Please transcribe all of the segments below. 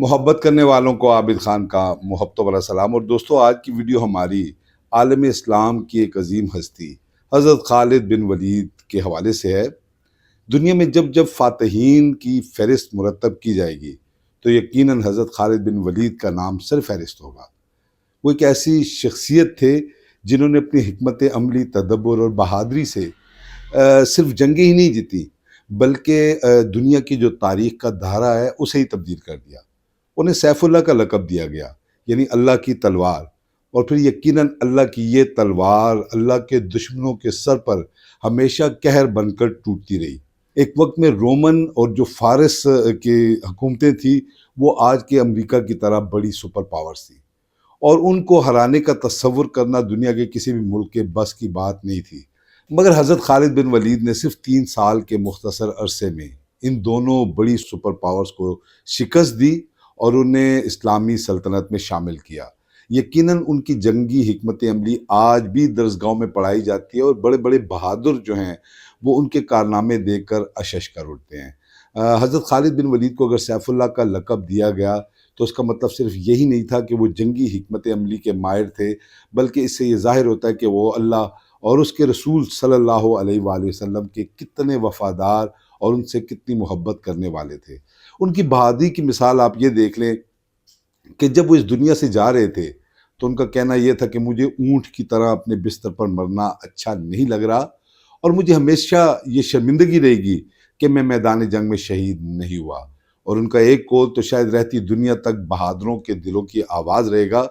محبت کرنے والوں کو عابد خان کا محبتوں والا سلام۔ اور دوستو، آج کی ویڈیو ہماری عالم اسلام کی ایک عظیم ہستی حضرت خالد بن ولید کے حوالے سے ہے۔ دنیا میں جب جب فاتحین کی فہرست مرتب کی جائے گی تو یقیناً حضرت خالد بن ولید کا نام سر فہرست ہوگا۔ وہ ایک ایسی شخصیت تھے جنہوں نے اپنی حکمت عملی، تدبر اور بہادری سے صرف جنگیں ہی نہیں جیتی بلکہ دنیا کی جو تاریخ کا دھارا ہے اسے ہی تبدیل کر دیا۔ انہیں سیف اللہ کا لقب دیا گیا، یعنی اللہ کی تلوار، اور پھر یقیناً اللہ کی یہ تلوار اللہ کے دشمنوں کے سر پر ہمیشہ قہر بن کر ٹوٹتی رہی۔ ایک وقت میں رومن اور جو فارس کی حکومتیں تھیں وہ آج کے امریکہ کی طرح بڑی سپر پاورز تھیں، اور ان کو ہرانے کا تصور کرنا دنیا کے کسی بھی ملک کے بس کی بات نہیں تھی۔ مگر حضرت خالد بن ولید نے صرف 3 سال کے مختصر عرصے میں ان دونوں بڑی سپر پاورز کو شکست دی اور انہیں اسلامی سلطنت میں شامل کیا۔ یقیناً ان کی جنگی حکمت عملی آج بھی درسگاہوں میں پڑھائی جاتی ہے، اور بڑے بڑے بہادر جو ہیں وہ ان کے کارنامے دیکھ کر اشش کر اٹھتے ہیں۔ حضرت خالد بن ولید کو اگر سیف اللہ کا لقب دیا گیا تو اس کا مطلب صرف یہی نہیں تھا کہ وہ جنگی حکمت عملی کے ماہر تھے، بلکہ اس سے یہ ظاہر ہوتا ہے کہ وہ اللہ اور اس کے رسول صلی اللہ علیہ وآلہ وسلم کے کتنے وفادار اور ان سے کتنی محبت کرنے والے تھے۔ ان کی بہادری کی مثال آپ یہ دیکھ لیں کہ جب وہ اس دنیا سے جا رہے تھے تو ان کا کہنا یہ تھا کہ مجھے اونٹ کی طرح اپنے بستر پر مرنا اچھا نہیں لگ رہا، اور مجھے ہمیشہ یہ شرمندگی رہے گی کہ میں میدان جنگ میں شہید نہیں ہوا۔ اور ان کا ایک قول تو شاید رہتی دنیا تک بہادروں کے دلوں کی آواز رہے گا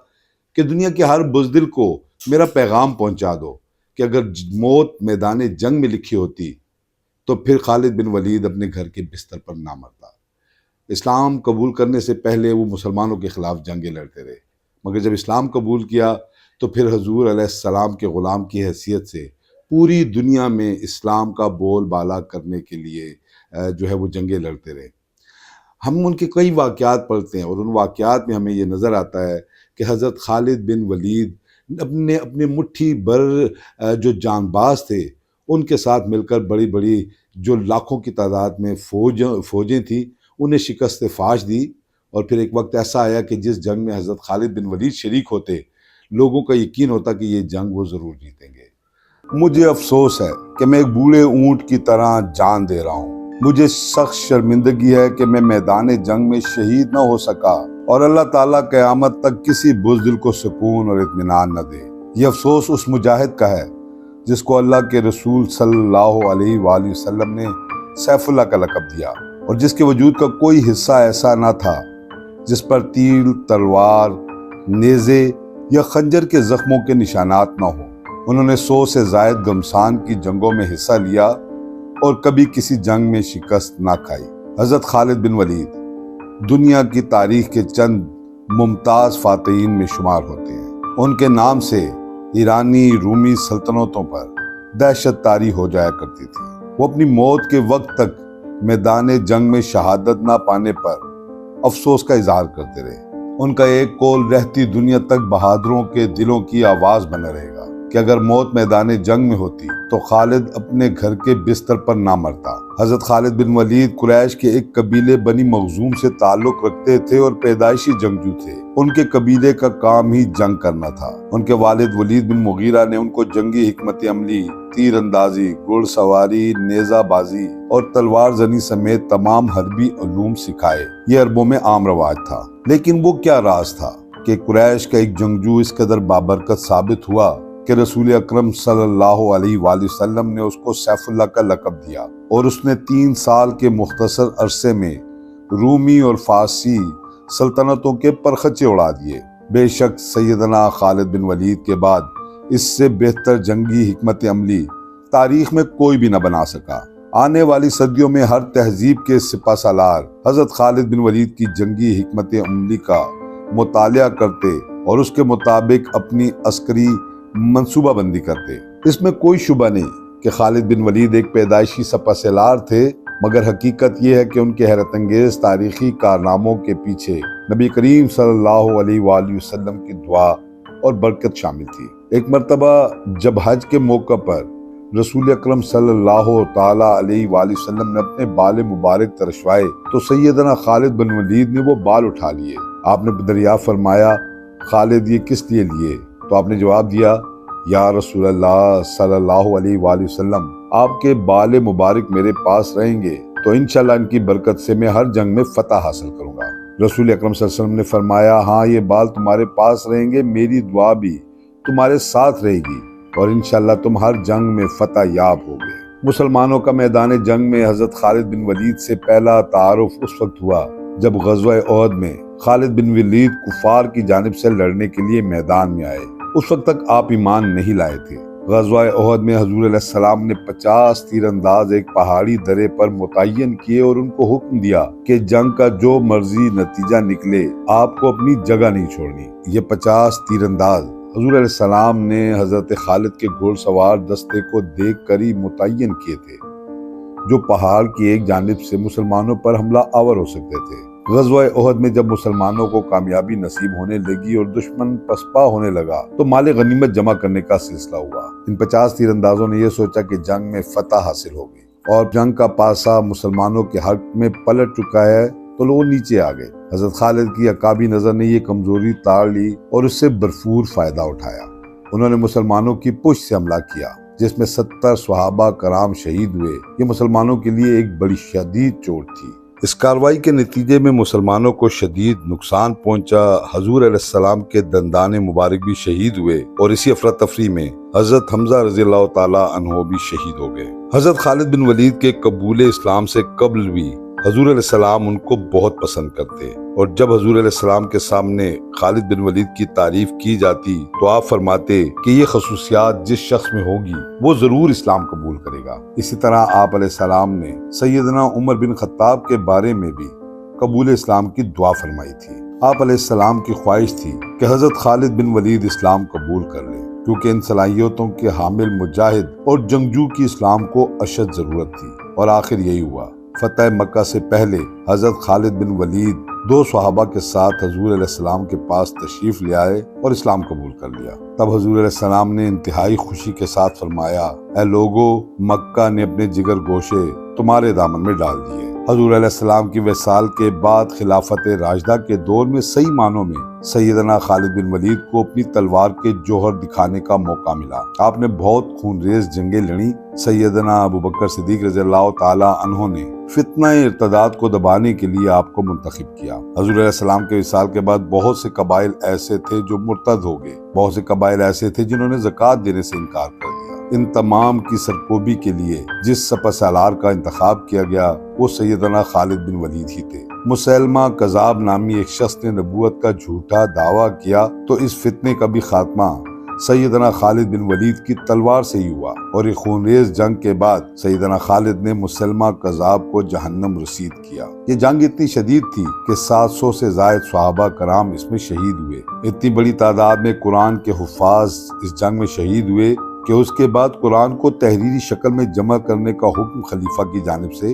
کہ دنیا کے ہر بزدل کو میرا پیغام پہنچا دو کہ اگر موت میدان جنگ میں لکھی ہوتی تو پھر خالد بن ولید اپنے گھر کے بستر پر نہ مرتا۔ اسلام قبول کرنے سے پہلے وہ مسلمانوں کے خلاف جنگیں لڑتے رہے، مگر جب اسلام قبول کیا تو پھر حضور علیہ السلام کے غلام کی حیثیت سے پوری دنیا میں اسلام کا بول بالا کرنے کے لیے جو ہے وہ جنگیں لڑتے رہے۔ ہم ان کے کئی واقعات پڑھتے ہیں، اور ان واقعات میں ہمیں یہ نظر آتا ہے کہ حضرت خالد بن ولید اپنے مٹھی بھر جو جان باز تھے ان کے ساتھ مل کر بڑی بڑی جو لاکھوں کی تعداد میں فوجیں تھیں انہیں شکست فاش دی۔ اور پھر ایک وقت ایسا آیا کہ جس جنگ میں حضرت خالد بن ولید شریک ہوتے، لوگوں کا یقین ہوتا کہ یہ جنگ وہ ضرور جیتیں گے۔ مجھے افسوس ہے کہ میں ایک بوڑھے اونٹ کی طرح جان دے رہا ہوں۔ مجھے سخت شرمندگی ہے کہ میں میدان جنگ میں شہید نہ ہو سکا، اور اللہ تعالیٰ قیامت تک کسی بزدل کو سکون اور اطمینان نہ دے۔ یہ افسوس اس مجاہد کا ہے جس کو اللہ کے رسول صلی اللہ علیہ وآلہ وسلم نے سیف اللہ کا لقب دیا، اور جس کے وجود کا کوئی حصہ ایسا نہ تھا جس پر تیر، تلوار، نیزے یا خنجر کے زخموں کے نشانات نہ ہوں۔ انہوں نے 100 سے زائد گھمسان کی جنگوں میں حصہ لیا اور کبھی کسی جنگ میں شکست نہ کھائی۔ حضرت خالد بن ولید دنیا کی تاریخ کے چند ممتاز فاتحین میں شمار ہوتے ہیں۔ ان کے نام سے ایرانی، رومی سلطنتوں پر دہشت طاری ہو جایا کرتی تھی۔ وہ اپنی موت کے وقت تک میدان جنگ میں شہادت نہ پانے پر افسوس کا اظہار کرتے رہے۔ ان کا ایک قول رہتی دنیا تک بہادروں کے دلوں کی آواز بنا رہے گا کہ اگر موت میدان جنگ میں ہوتی تو خالد اپنے گھر کے بستر پر نہ مرتا۔ حضرت خالد بن ولید قریش کے ایک قبیلے بنی مخزوم سے تعلق رکھتے تھے اور پیدائشی جنگجو تھے۔ ان کے قبیلے کا کام ہی جنگ کرنا تھا۔ ان کے والد ولید بن مغیرہ نے ان کو جنگی حکمت عملی، تیر اندازی، گھڑ سواری، نیزہ بازی اور تلوار زنی سمیت تمام حربی علوم سکھائے۔ یہ عربوں میں عام رواج تھا۔ لیکن وہ کیا راز تھا کہ قریش کا ایک جنگجو اس قدر بابرکت ثابت ہوا کہ رسول اکرم صلی اللہ علیہ وآلہ وسلم نے اس کو سیف اللہ کا لقب دیا، اور اس نے 3 سال کے مختصر عرصے میں رومی اور فارسی سلطنتوں کے پرخچے اڑا دیے۔ بے شک سیدنا خالد بن ولید کے بعد اس سے بہتر جنگی حکمت عملی تاریخ میں کوئی بھی نہ بنا سکا۔ آنے والی صدیوں میں ہر تہذیب کے سپہ سالار حضرت خالد بن ولید کی جنگی حکمت عملی کا مطالعہ کرتے اور اس کے مطابق اپنی عسکری منصوبہ بندی کرتے۔ اس میں کوئی شبہ نہیں کہ خالد بن ولید ایک پیدائشی سپہ سالار تھے، مگر حقیقت یہ ہے کہ ان کے حیرت انگیز تاریخی کارناموں کے پیچھے نبی کریم صلی اللہ علیہ وآلہ وسلم کی دعا اور برکت شامل تھی۔ ایک مرتبہ جب حج کے موقع پر رسول اکرم صلی اللہ تعالیٰ علیہ وآلہ وسلم نے اپنے بال مبارک ترشوائے تو سیدنا خالد بن ولید نے وہ بال اٹھا لیے۔ آپ نے دریافت فرمایا، خالد یہ کس لیے لیے؟ تو آپ نے جواب دیا، یا رسول اللہ صلی اللہ علیہ وآلہ وسلم، آپ کے بال مبارک میرے پاس رہیں گے تو انشاءاللہ ان کی برکت سے میں ہر جنگ میں فتح حاصل کروں گا۔ رسول اکرم صلی اللہ علیہ وسلم نے فرمایا، ہاں یہ بال تمہارے پاس رہیں گے، میری دعا بھی تمہارے ساتھ رہے گی اور انشاءاللہ تم ہر جنگ میں فتح یاب ہوگے۔ مسلمانوں کا میدان جنگ میں حضرت خالد بن ولید سے پہلا تعارف اس وقت ہوا جب غزوہ احد میں خالد بن ولید کفار کی جانب سے لڑنے کے لیے میدان میں آئے۔ اس وقت تک آپ ایمان نہیں لائے تھے۔ غزوہ احد میں حضور علیہ السلام نے 50 تیر انداز ایک پہاڑی درے پر متعین کیے اور ان کو حکم دیا کہ جنگ کا جو مرضی نتیجہ نکلے آپ کو اپنی جگہ نہیں چھوڑنی۔ یہ 50 تیر انداز حضور علیہ السلام نے حضرت خالد کے گھوڑ سوار دستے کو دیکھ کر ہی متعین کیے تھے جو پہاڑ کی ایک جانب سے مسلمانوں پر حملہ آور ہو سکتے تھے۔ غزوہ احد میں جب مسلمانوں کو کامیابی نصیب ہونے لگی اور دشمن پسپا ہونے لگا تو مال غنیمت جمع کرنے کا سلسلہ ہوا۔ ان 50 تیر اندازوں نے یہ سوچا کہ جنگ میں فتح حاصل ہوگی اور جنگ کا پاسا مسلمانوں کے حق میں پلٹ چکا ہے تو لوگ نیچے آ گئے۔ حضرت خالد کی عقابی نظر نے یہ کمزوری تاڑ لی اور اس سے بھرپور فائدہ اٹھایا۔ انہوں نے مسلمانوں کی پشت سے حملہ کیا جس میں 70 صحابہ کرام شہید ہوئے۔ یہ مسلمانوں کے لیے ایک بڑی شدید چوٹ تھی۔ اس کارروائی کے نتیجے میں مسلمانوں کو شدید نقصان پہنچا۔ حضور علیہ السلام کے دندان مبارک بھی شہید ہوئے اور اسی افراتفری میں حضرت حمزہ رضی اللہ تعالیٰ عنہ بھی شہید ہو گئے۔ حضرت خالد بن ولید کے قبول اسلام سے قبل بھی حضور علیہ السلام ان کو بہت پسند کرتے اور جب حضور علیہ السلام کے سامنے خالد بن ولید کی تعریف کی جاتی تو آپ فرماتے کہ یہ خصوصیات جس شخص میں ہوگی وہ ضرور اسلام قبول کرے گا۔ اسی طرح آپ علیہ السلام نے سیدنا عمر بن خطاب کے بارے میں بھی قبول اسلام کی دعا فرمائی تھی۔ آپ علیہ السلام کی خواہش تھی کہ حضرت خالد بن ولید اسلام قبول کر لے کیونکہ ان صلاحیتوں کے حامل مجاہد اور جنگجو کی اسلام کو اشد ضرورت تھی، اور آخر یہی ہوا۔ فتح مکہ سے پہلے حضرت خالد بن ولید 2 صحابہ کے ساتھ حضور علیہ السلام کے پاس تشریف لے آئے اور اسلام قبول کر لیا۔ تب حضور علیہ السلام نے انتہائی خوشی کے ساتھ فرمایا، اے لوگو، مکہ نے اپنے جگر گوشے تمہارے دامن میں ڈال دیے۔ حضور علیہ السلام کی وصال کے بعد خلافت راشدہ کے دور میں صحیح معنوں میں سیدنا خالد بن ولید کو اپنی تلوار کے جوہر دکھانے کا موقع ملا۔ آپ نے بہت خون ریز جنگیں لڑیں۔ سیدنا ابوبکر صدیق رضی اللہ تعالیٰ عنہ نے فتنہ ارتداد کو دبانے کے لیے آپ کو منتخب کیا۔ حضور علیہ السلام کے وصال کے بعد بہت سے قبائل ایسے تھے جو مرتد ہو گئے، بہت سے قبائل ایسے تھے جنہوں نے زکوٰۃ دینے سے انکار کر دیا۔ ان تمام کی سرکوبی کے لیے جس سپہ سالار کا انتخاب کیا گیا وہ سیدنا خالد بن ولید ہی تھے۔ مسلمہ کذاب نامی ایک شخص نے نبوت کا جھوٹا دعویٰ کیا تو اس فتنے کا بھی خاتمہ سیدنا خالد بن ولید کی تلوار سے ہی ہوا، اور ایک خونریز جنگ کے بعد سیدنا خالد نے مسلمہ کذاب کو جہنم رسید کیا۔ یہ جنگ اتنی شدید تھی کہ 700 سے زائد صحابہ کرام اس میں شہید ہوئے۔ اتنی بڑی تعداد میں قرآن کے حفاظ اس جنگ میں شہید ہوئے کہ اس کے بعد قرآن کو تحریری شکل میں جمع کرنے کا حکم خلیفہ کی جانب سے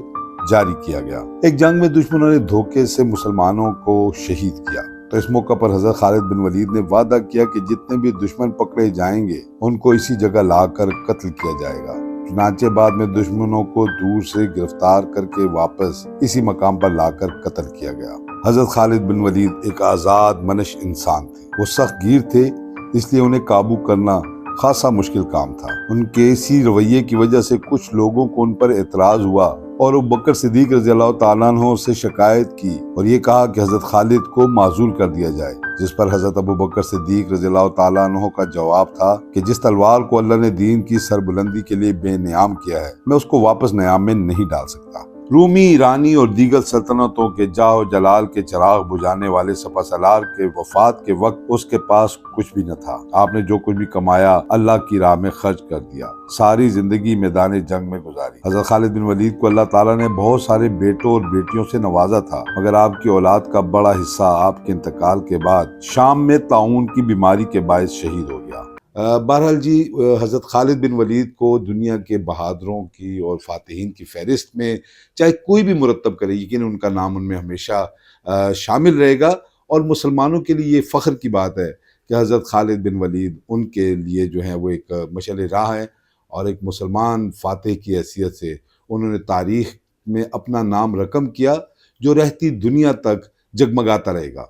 جاری کیا گیا۔ ایک جنگ میں دشمنوں نے دھوکے سے مسلمانوں کو شہید کیا تو اس موقع پر حضرت خالد بن ولید نے وعدہ کیا کہ جتنے بھی دشمن پکڑے جائیں گے ان کو اسی جگہ لا کر قتل کیا جائے گا۔ چنانچہ بعد میں دشمنوں کو دور سے گرفتار کر کے واپس اسی مقام پر لا کر قتل کیا گیا۔ حضرت خالد بن ولید ایک آزاد منش انسان تھے۔ وہ سخت گیر تھے، اس لیے انہیں قابو کرنا خاصا مشکل کام تھا۔ ان کے اسی رویے کی وجہ سے کچھ لوگوں کو ان پر اعتراض ہوا اور ابوبکر صدیق رضی اللہ تعالیٰ عنہ سے شکایت کی اور یہ کہا کہ حضرت خالد کو معزول کر دیا جائے، جس پر حضرت ابوبکر صدیق رضی اللہ تعالیٰ عنہ کا جواب تھا کہ جس تلوار کو اللہ نے دین کی سربلندی کے لیے بے نیام کیا ہے میں اس کو واپس نیام میں نہیں ڈال سکتا۔ رومی، ایرانی اور دیگر سلطنتوں کے جاہ و جلال کے چراغ بجھانے والے سپہ سالار کے وفات کے وقت اس کے پاس کچھ بھی نہ تھا۔ آپ نے جو کچھ بھی کمایا اللہ کی راہ میں خرچ کر دیا، ساری زندگی میدان جنگ میں گزاری۔ حضرت خالد بن ولید کو اللہ تعالیٰ نے بہت سارے بیٹوں اور بیٹیوں سے نوازا تھا، مگر آپ کی اولاد کا بڑا حصہ آپ کے انتقال کے بعد شام میں طاعون کی بیماری کے باعث شہید ہو گیا۔ بہرحال جی، حضرت خالد بن ولید کو دنیا کے بہادروں کی اور فاتحین کی فہرست میں چاہے کوئی بھی مرتب کرے، یقیناً ان کا نام ان میں ہمیشہ شامل رہے گا، اور مسلمانوں کے لیے یہ فخر کی بات ہے کہ حضرت خالد بن ولید ان کے لیے جو ہیں وہ ایک مشعل راہ ہے، اور ایک مسلمان فاتح کی حیثیت سے انہوں نے تاریخ میں اپنا نام رقم کیا جو رہتی دنیا تک جگمگاتا رہے گا۔